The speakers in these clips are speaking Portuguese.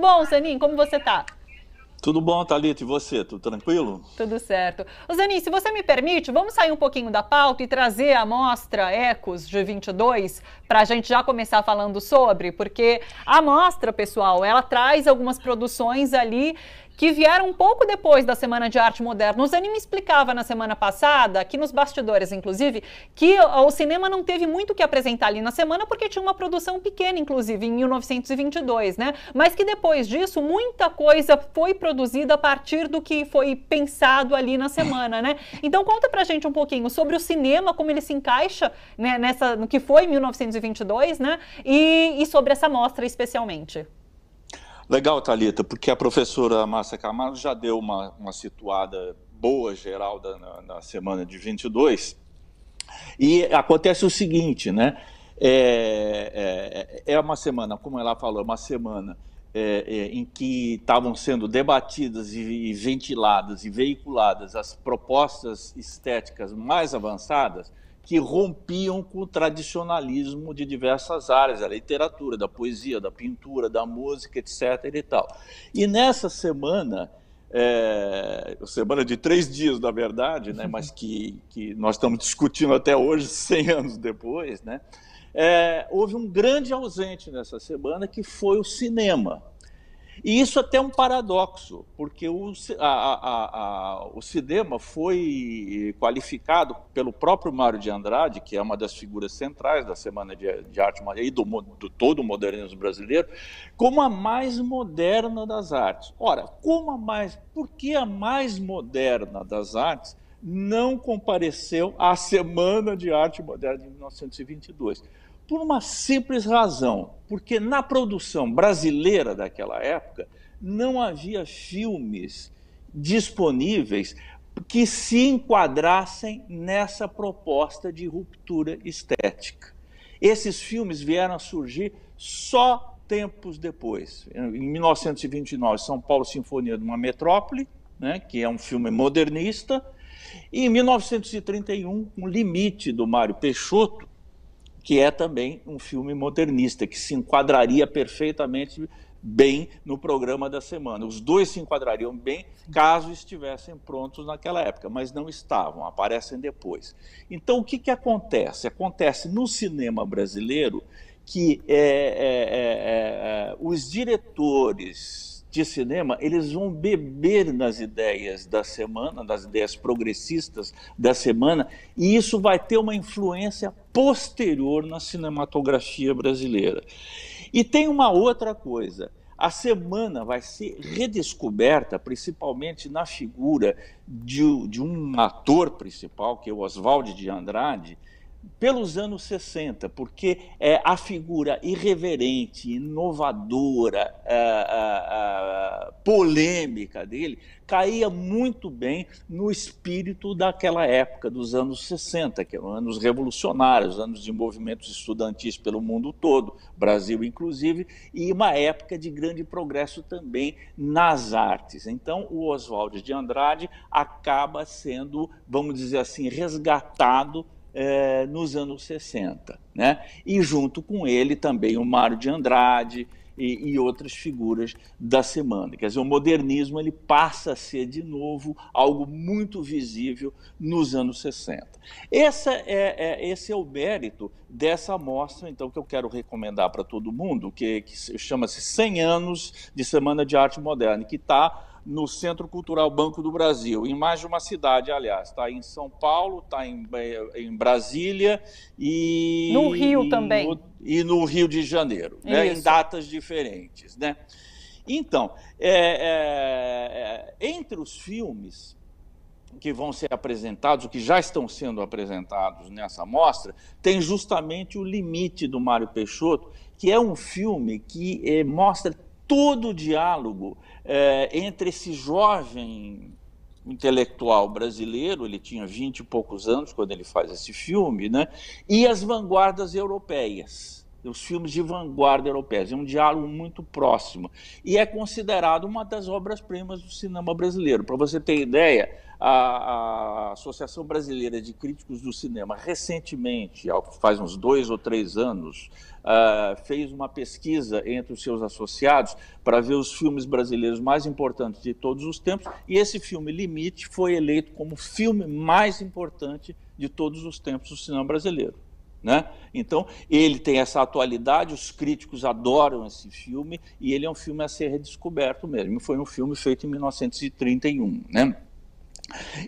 bom, Zanin? Como você está? Tudo bom, Thalita? E você? Tudo tranquilo? Tudo certo. Ô Zanin, se você me permite, vamos sair um pouquinho da pauta e trazer a mostra Ecos G22 para a gente já começar falando sobre, porque a mostra, pessoal, ela traz algumas produções ali que vieram um pouco depois da Semana de Arte Moderna. O Zanin me explicava na semana passada, aqui nos bastidores, inclusive, que o cinema não teve muito o que apresentar ali na semana, porque tinha uma produção pequena, inclusive, em 1922, né? Mas que depois disso, muita coisa foi produzida a partir do que foi pensado ali na semana, né? Então, conta pra gente um pouquinho sobre o cinema, como ele se encaixa, né, no que foi 1922, né? E sobre essa mostra especialmente. Legal, Thalita, porque a professora Márcia Camargo já deu uma situada boa, geral, na semana de 22. E acontece o seguinte, né? É uma semana, como ela falou, uma semana em que estavam sendo debatidas e ventiladas e veiculadas as propostas estéticas mais avançadas que rompiam com o tradicionalismo de diversas áreas, da literatura, da poesia, da pintura, da música, etc. e tal. E nessa semana, semana de 3 dias, na verdade, né, mas que nós estamos discutindo até hoje, 100 anos depois, né, houve um grande ausente nessa semana, que foi o cinema. E isso até é um paradoxo, porque o cinema foi qualificado pelo próprio Mário de Andrade, que é uma das figuras centrais da Semana de Arte e do todo o modernismo brasileiro, como a mais moderna das artes. Ora, por que a mais moderna das artes não compareceu à Semana de Arte Moderna de 1922? Por uma simples razão, porque na produção brasileira daquela época não havia filmes disponíveis que se enquadrassem nessa proposta de ruptura estética. Esses filmes vieram a surgir só tempos depois. Em 1929, São Paulo, Sinfonia de uma Metrópole, né, que é um filme modernista, e em 1931, Um Limite, do Mário Peixoto, que é também um filme modernista, que se enquadraria perfeitamente bem no programa da semana. Os dois se enquadrariam bem caso estivessem prontos naquela época, mas não estavam, aparecem depois. Então, o que acontece? Acontece no cinema brasileiro que os diretores de cinema, eles vão beber nas ideias da semana, das ideias progressistas da semana, e isso vai ter uma influência posterior na cinematografia brasileira. E tem uma outra coisa, a semana vai ser redescoberta, principalmente na figura de um ator principal, que é o Oswald de Andrade, pelos anos 60, porque a figura irreverente, inovadora, polêmica dele caía muito bem no espírito daquela época, dos anos 60, que eram anos revolucionários, anos de movimentos estudantis pelo mundo todo, Brasil inclusive, e uma época de grande progresso também nas artes. Então, o Oswald de Andrade acaba sendo, vamos dizer assim, resgatado nos anos 60, né? E junto com ele também o Mário de Andrade e outras figuras da semana. Quer dizer, o modernismo ele passa a ser de novo algo muito visível nos anos 60. Esse é o mérito dessa mostra, então, que eu quero recomendar para todo mundo, que chama-se 100 anos de Semana de Arte Moderna, que está no Centro Cultural Banco do Brasil, em mais de uma cidade, aliás. Está em São Paulo, está em Brasília e no Rio também. E no Rio de Janeiro, né, em datas diferentes, né? Então, entre os filmes que vão ser apresentados, que já estão sendo apresentados nessa mostra, tem justamente O Limite, do Mário Peixoto, que é um filme que mostra todo o diálogo entre esse jovem intelectual brasileiro, ele tinha 20 e poucos anos quando ele faz esse filme, né, e as vanguardas europeias, os filmes de vanguarda europeias. É um diálogo muito próximo. E é considerado uma das obras-primas do cinema brasileiro. Para você ter ideia, a Associação Brasileira de Críticos do Cinema, recentemente, faz uns 2 ou 3 anos, fez uma pesquisa entre os seus associados para ver os filmes brasileiros mais importantes de todos os tempos, e esse filme, Limite, foi eleito como o filme mais importante de todos os tempos do cinema brasileiro. Né? Então, ele tem essa atualidade, os críticos adoram esse filme, e ele é um filme a ser redescoberto mesmo. Foi um filme feito em 1931. Né?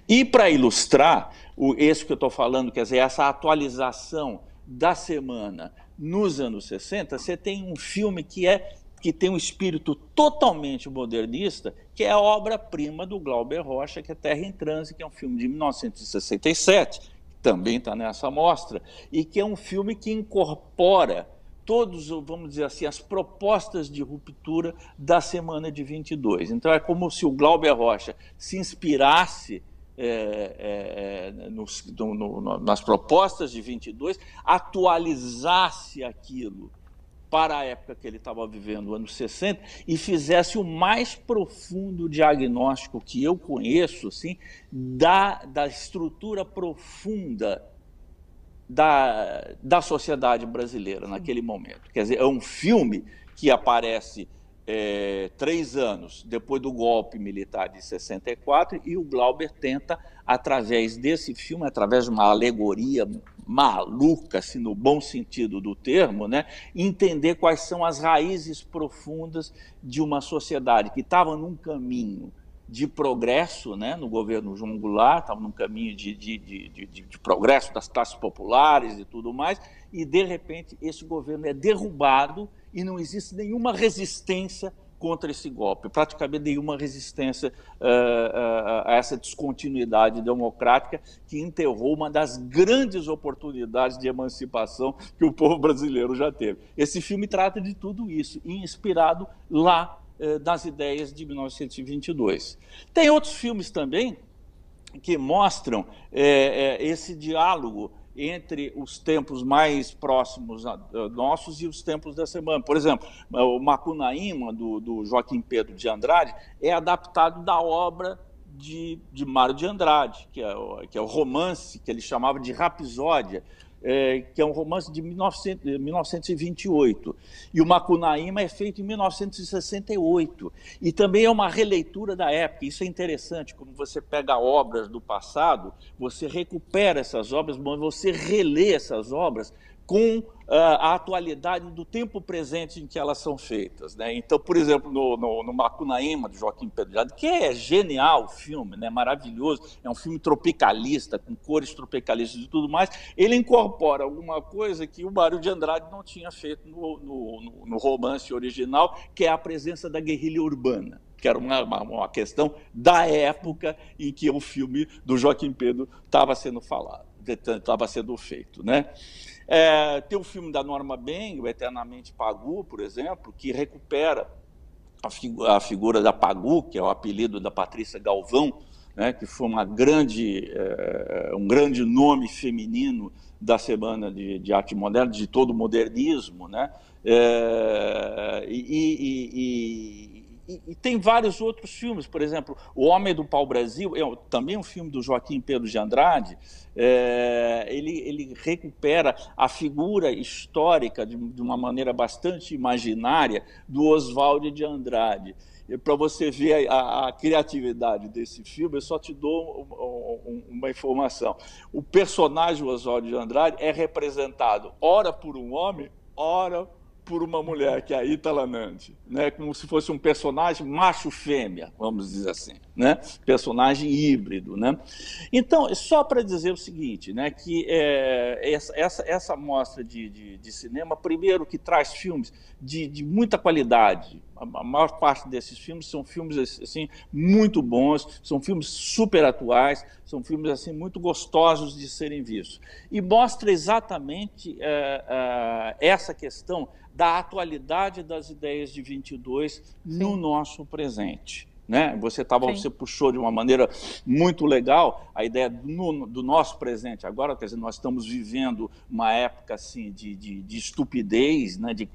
E para ilustrar isso que eu estou falando, quer dizer, essa atualização da semana nos anos 60, você tem um filme que tem um espírito totalmente modernista, que é a obra-prima do Glauber Rocha, que é Terra em Transe, que é um filme de 1967, também está nessa mostra, e que é um filme que incorpora todos, vamos dizer assim, as propostas de ruptura da semana de 22. Então é como se o Glauber Rocha se inspirasse nas propostas de 22, atualizasse aquilo para a época que ele estava vivendo, anos 60, e fizesse o mais profundo diagnóstico que eu conheço, assim, da estrutura profunda da sociedade brasileira naquele momento. Quer dizer, é um filme que aparece 3 anos depois do golpe militar de 64, e o Glauber tenta, através desse filme, através de uma alegoria maluca, assim, no bom sentido do termo, né, entender quais são as raízes profundas de uma sociedade que estava num caminho de progresso, né, no governo João Goulart, estava num caminho de progresso das classes populares e tudo mais, e, de repente, esse governo é derrubado e não existe nenhuma resistência contra esse golpe, praticamente nenhuma resistência a essa descontinuidade democrática que enterrou uma das grandes oportunidades de emancipação que o povo brasileiro já teve. Esse filme trata de tudo isso, inspirado lá das ideias de 1922. Tem outros filmes também que mostram esse diálogo entre os tempos mais próximos nossos e os tempos da semana. Por exemplo, o Macunaíma, do Joaquim Pedro de Andrade, é adaptado da obra de Mário de Andrade, que é o romance que ele chamava de Rapsódia, que é um romance de 1928. E o Macunaíma é feito em 1968. E também é uma releitura da época. Isso é interessante, como você pega obras do passado, você recupera essas obras, mas você relê essas obras com a atualidade do tempo presente em que elas são feitas. Né? Então, por exemplo, no Macunaíma, do Joaquim Pedro de Andrade, que é genial o filme, né? Maravilhoso, é um filme tropicalista, com cores tropicalistas e tudo mais, ele incorpora alguma coisa que o Mário de Andrade não tinha feito no romance original, que é a presença da guerrilha urbana, que era uma questão da época em que o filme do Joaquim Pedro estava sendo falado, estava sendo feito, né? Tem o filme da Norma Ben, o Eternamente Pagu, por exemplo, que recupera a figura da Pagu, que é o apelido da Patrícia Galvão, né, que foi um grande nome feminino da Semana de Arte Moderna, de todo o modernismo, né? E tem vários outros filmes, por exemplo, O Homem do Pau-Brasil, também um filme do Joaquim Pedro de Andrade. Ele recupera a figura histórica de uma maneira bastante imaginária do Oswald de Andrade. Para você ver a criatividade desse filme, eu só te dou uma informação. O personagem Oswald de Andrade é representado ora por um homem, ora por uma mulher, que é a Ítala Nandi, né? Como se fosse um personagem macho-fêmea, vamos dizer assim, né? Personagem híbrido. Né? Então, só para dizer o seguinte, né? Que essa mostra de cinema, primeiro, que traz filmes de muita qualidade. A maior parte desses filmes são filmes assim, muito bons, são filmes super atuais, são filmes assim, muito gostosos de serem vistos. E mostra exatamente essa questão da atualidade das ideias de 22 no nosso presente. né? Você puxou de uma maneira muito legal a ideia do nosso presente. Agora, quer dizer, nós estamos vivendo uma época assim de estupidez, né? De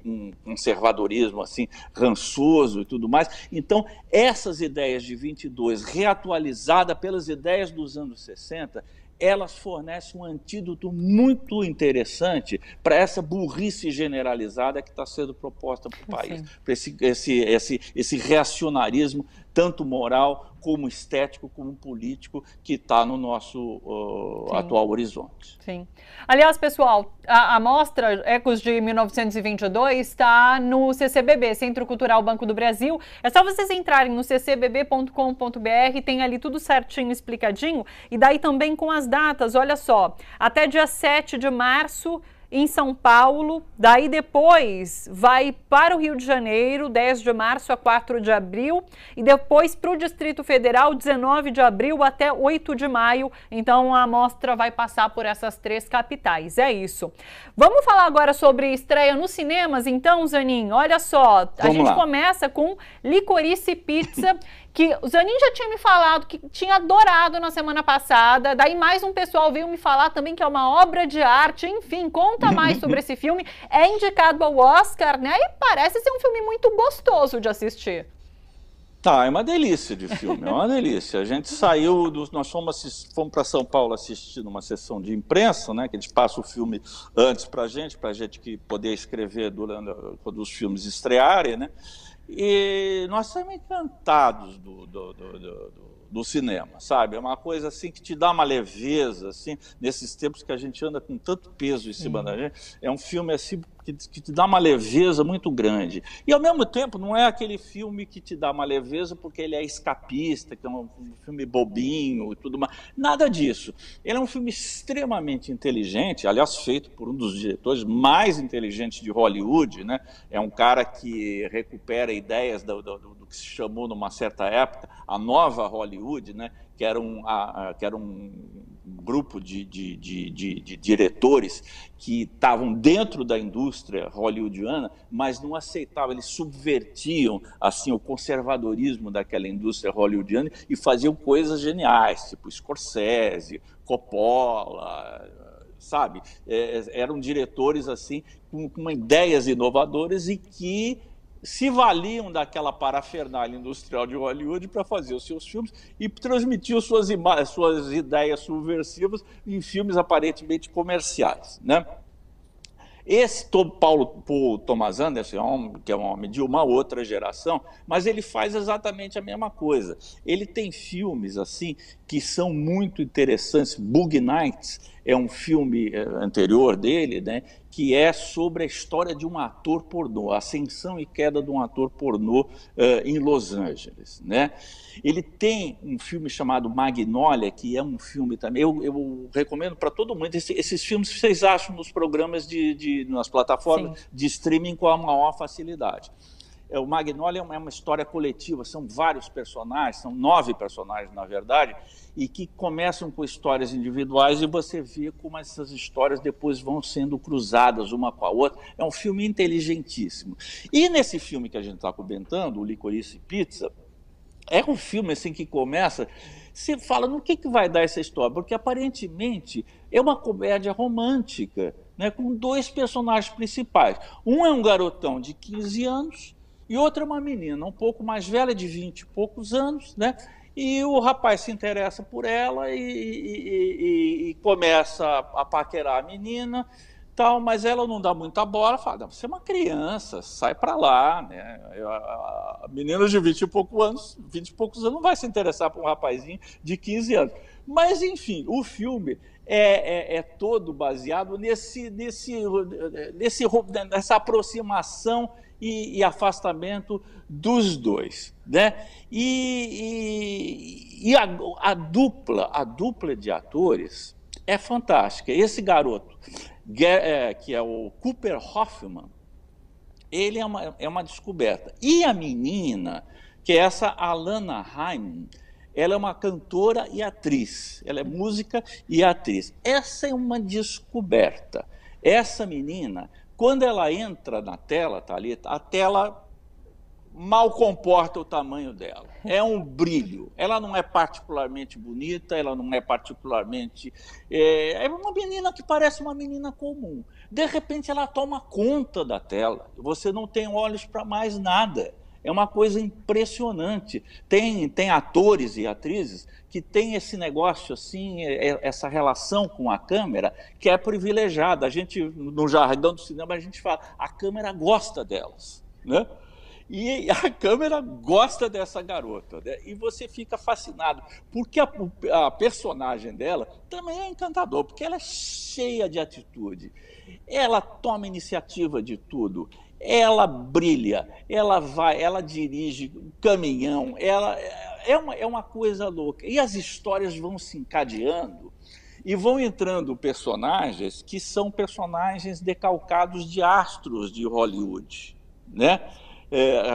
conservadorismo assim rançoso e tudo mais. Então, essas ideias de 22, reatualizada pelas ideias dos anos 60, elas fornecem um antídoto muito interessante para essa burrice generalizada que está sendo proposta para o país, para esse reacionarismo, tanto moral, como estético, como político, que está no nosso atual horizonte. Sim. Aliás, pessoal, a mostra Ecos de 1922 está no CCBB, Centro Cultural Banco do Brasil. É só vocês entrarem no ccbb.com.br, tem ali tudo certinho, explicadinho, e daí também com as datas, olha só, até dia 7 de março, em São Paulo, daí depois vai para o Rio de Janeiro, 10 de março a 4 de abril, e depois para o Distrito Federal, 19 de abril até 8 de maio, então a mostra vai passar por essas 3 capitais, é isso. Vamos falar agora sobre estreia nos cinemas, então, Zanin, olha só, a gente começa com Licorice Pizza, que o Zanin já tinha me falado que tinha adorado na semana passada, daí mais um pessoal veio me falar também que é uma obra de arte, enfim, conta mais sobre esse filme, é indicado ao Oscar, né, e parece ser um filme muito gostoso de assistir. Tá, é uma delícia de filme, é uma delícia. A gente saiu, nós fomos para São Paulo assistir numa sessão de imprensa, né, que eles passam o filme antes para a gente que poder escrever quando os filmes estrearem, né, e nós estamos encantados do cinema, sabe? É uma coisa assim que te dá uma leveza, assim, nesses tempos que a gente anda com tanto peso em cima da gente. É um filme assim que te dá uma leveza muito grande. E ao mesmo tempo não é aquele filme que te dá uma leveza porque ele é escapista, que é um filme bobinho e tudo mais. Nada disso. Ele é um filme extremamente inteligente, aliás, feito por um dos diretores mais inteligentes de Hollywood, né? É um cara que recupera ideias do que se chamou numa certa época a nova Hollywood, né? Que era um grupo de diretores que estavam dentro da indústria hollywoodiana, mas não aceitavam, eles subvertiam assim, o conservadorismo daquela indústria hollywoodiana e faziam coisas geniais, tipo Scorsese, Coppola, sabe? Eram diretores assim, com ideias inovadoras e que se valiam daquela parafernália industrial de Hollywood para fazer os seus filmes e transmitiam suas ideias subversivas em filmes aparentemente comerciais, né? Esse Paul Thomas Anderson, que é um homem de uma outra geração, mas ele faz exatamente a mesma coisa. Ele tem filmes assim que são muito interessantes. Boogie Nights é um filme anterior dele, né, que é sobre a história de um ator pornô, a ascensão e queda de um ator pornô em Los Angeles, né? Ele tem um filme chamado Magnolia, que é um filme também, eu recomendo para todo mundo, esses filmes vocês acham nos programas nas plataformas de streaming com a maior facilidade. O Magnolia é uma história coletiva, são vários personagens, são 9 personagens na verdade, e que começam com histórias individuais e você vê como essas histórias depois vão sendo cruzadas uma com a outra. É um filme inteligentíssimo. E nesse filme que a gente está comentando, o Licorice Pizza, é um filme assim que começa, você fala, no que vai dar essa história? Porque aparentemente é uma comédia romântica, né, com 2 personagens principais. Um é um garotão de 15 anos e outro é uma menina um pouco mais velha, de 20 e poucos anos, né? E o rapaz se interessa por ela e começa a paquerar a menina, tal, mas ela não dá muita bola, fala, você é uma criança, sai para lá, né? A menina de 20 e poucos anos não vai se interessar por um rapazinho de 15 anos. Mas, enfim, o filme é todo baseado nessa aproximação e afastamento dos dois, né? E a dupla de atores é fantástica. Esse garoto, que é o Cooper Hoffman, ele é uma descoberta. E a menina, que é essa Alana Haim, ela é uma cantora e atriz. Ela é música e atriz. Essa é uma descoberta. Essa menina, quando ela entra na tela, Thalita, a tela mal comporta o tamanho dela. É um brilho. Ela não é particularmente bonita, ela não é particularmente... É uma menina que parece uma menina comum. De repente, ela toma conta da tela. Você não tem olhos para mais nada. É uma coisa impressionante. Tem atores e atrizes que têm esse negócio, assim, essa relação com a câmera, que é privilegiada. A gente, no jargão do cinema, a gente fala, a câmera gosta delas, né? E a câmera gosta dessa garota, né? E você fica fascinado, porque a personagem dela também é encantadora, porque ela é cheia de atitude, ela toma iniciativa de tudo, ela brilha, ela dirige um caminhão, ela é uma coisa louca. E as histórias vão se encadeando e vão entrando personagens que são personagens decalcados de astros de Hollywood, né?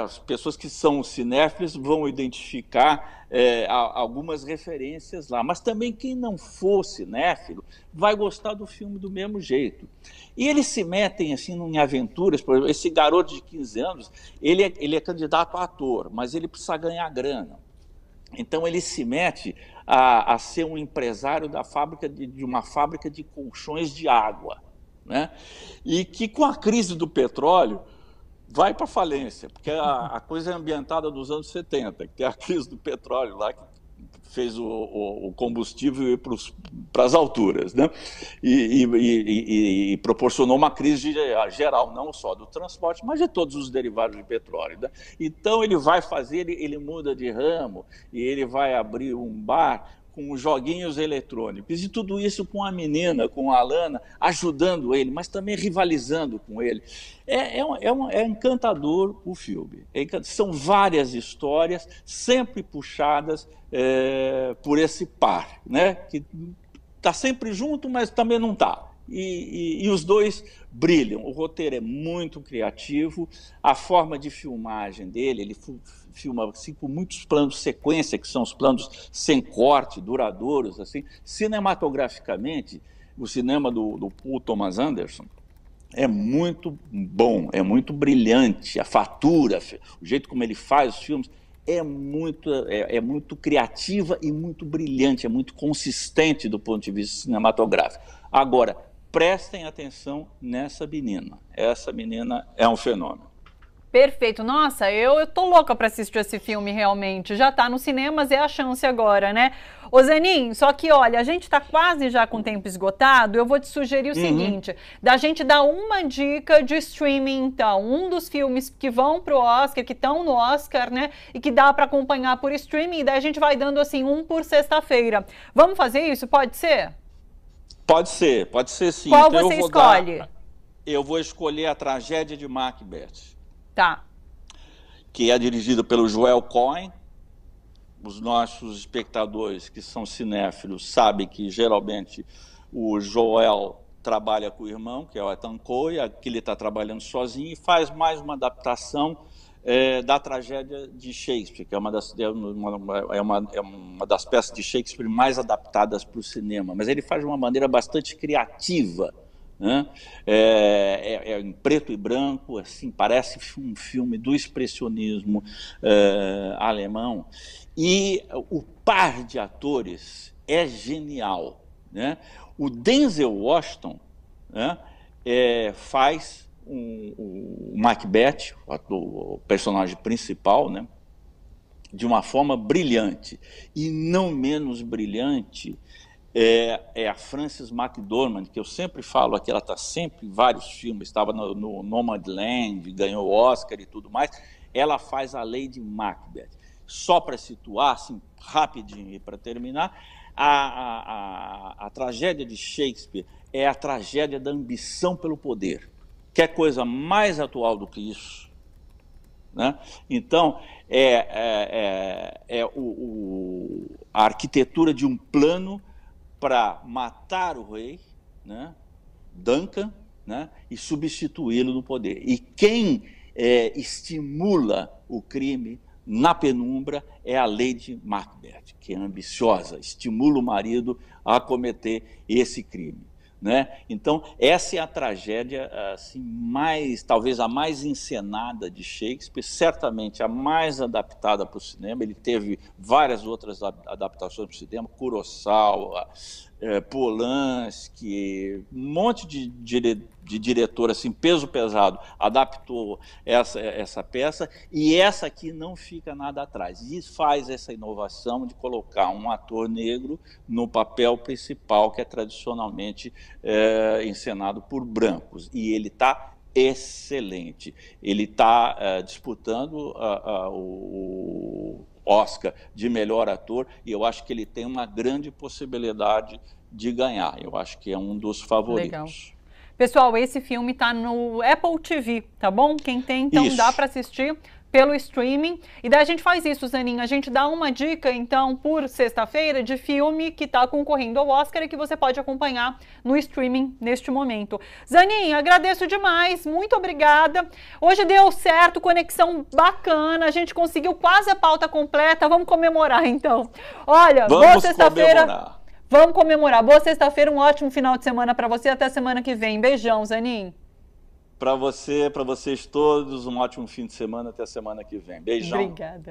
As pessoas que são cinéfilos vão identificar algumas referências lá, mas também quem não for cinéfilo vai gostar do filme do mesmo jeito. E eles se metem assim em aventuras. Por exemplo, esse garoto de 15 anos, ele é candidato a ator, mas ele precisa ganhar grana. Então ele se mete a ser um empresário da fábrica de uma fábrica de colchões de água, né? E que com a crise do petróleo vai para falência, porque a coisa é ambientada nos anos 70, que tem a crise do petróleo lá, que fez o combustível ir para as alturas, né? E proporcionou uma crise geral, não só do transporte, mas de todos os derivados de petróleo, né? Então ele vai fazer, ele muda de ramo, e ele vai abrir um bar com joguinhos eletrônicos, e tudo isso com a menina, com a Alana, ajudando ele, mas também rivalizando com ele. É encantador o filme. São várias histórias, sempre puxadas por esse par, né? Que está sempre junto, mas também não está. E os dois brilham. O roteiro é muito criativo, a forma de filmagem dele, ele filma assim, com muitos planos sequência, que são os planos sem corte, duradouros, assim. Cinematograficamente, o cinema do Paul Thomas Anderson é muito bom, é muito brilhante, a fatura, o jeito como ele faz os filmes é muito criativa e muito brilhante, é muito consistente do ponto de vista cinematográfico. Agora, prestem atenção nessa menina. Essa menina é um fenômeno. Perfeito. Nossa, eu tô louca para assistir esse filme realmente. Já tá nos cinemas, é a chance agora, né? Ô Zanin, só que olha, a gente tá quase já com o tempo esgotado. Eu vou te sugerir o seguinte, da gente dar uma dica de streaming, então, um dos filmes que vão pro Oscar, que estão no Oscar, né? E que dá para acompanhar por streaming, e daí a gente vai dando assim um por sexta-feira. Vamos fazer isso? Pode ser? Pode ser sim. Qual então você escolhe? Eu vou escolher A Tragédia de Macbeth. Tá. Que é dirigida pelo Joel Cohen. Os nossos espectadores que são cinéfilos sabem que geralmente o Joel trabalha com o irmão, que é o Ethan Coen, aqui ele está trabalhando sozinho e faz mais uma adaptação da tragédia de Shakespeare, que é uma das peças de Shakespeare mais adaptadas para o cinema, mas ele faz de uma maneira bastante criativa, né? Em preto e branco, assim, parece um filme do expressionismo alemão, e o par de atores é genial, né? O Denzel Washington, né, faz o Macbeth, o personagem principal, né, de uma forma brilhante, e não menos brilhante é a Frances McDormand, que eu sempre falo aqui, ela está sempre em vários filmes, estava no Nomadland, ganhou Oscar e tudo mais. Ela faz a Lady Macbeth. Só para situar, assim, rapidinho e para terminar, a tragédia de Shakespeare é a tragédia da ambição pelo poder. Quer coisa mais atual do que isso? Né? Então, a arquitetura de um plano para matar o rei, né, Duncan, né, e substituí-lo no poder. E quem estimula o crime na penumbra é a Lady Macbeth, que é ambiciosa, estimula o marido a cometer esse crime. né? Então, essa é a tragédia assim, talvez a mais encenada de Shakespeare, certamente a mais adaptada para o cinema. Ele teve várias outras adaptações para o cinema, Kurosawa, Polanski, um monte de diretor, assim, peso pesado, adaptou essa peça, e essa aqui não fica nada atrás. E faz essa inovação de colocar um ator negro no papel principal, que é tradicionalmente encenado por brancos. E ele está excelente. Ele está disputando o Oscar de melhor ator, e eu acho que ele tem uma grande possibilidade de ganhar. Eu acho que é um dos favoritos. Legal. Pessoal, esse filme está no Apple TV, tá bom? Quem tem, então, Isso. dá para assistir pelo streaming. E daí a gente faz isso, Zanin. A gente dá uma dica, então, por sexta-feira, de filme que está concorrendo ao Oscar e que você pode acompanhar no streaming neste momento. Zanin, agradeço demais. Muito obrigada. Hoje deu certo, conexão bacana. A gente conseguiu quase a pauta completa. Vamos comemorar, então. Olha, boa sexta-feira. Vamos comemorar. Boa sexta-feira, um ótimo final de semana para você. Até semana que vem. Beijão, Zanin. Para você, para vocês todos, um ótimo fim de semana. Até semana que vem. Beijão. Obrigada.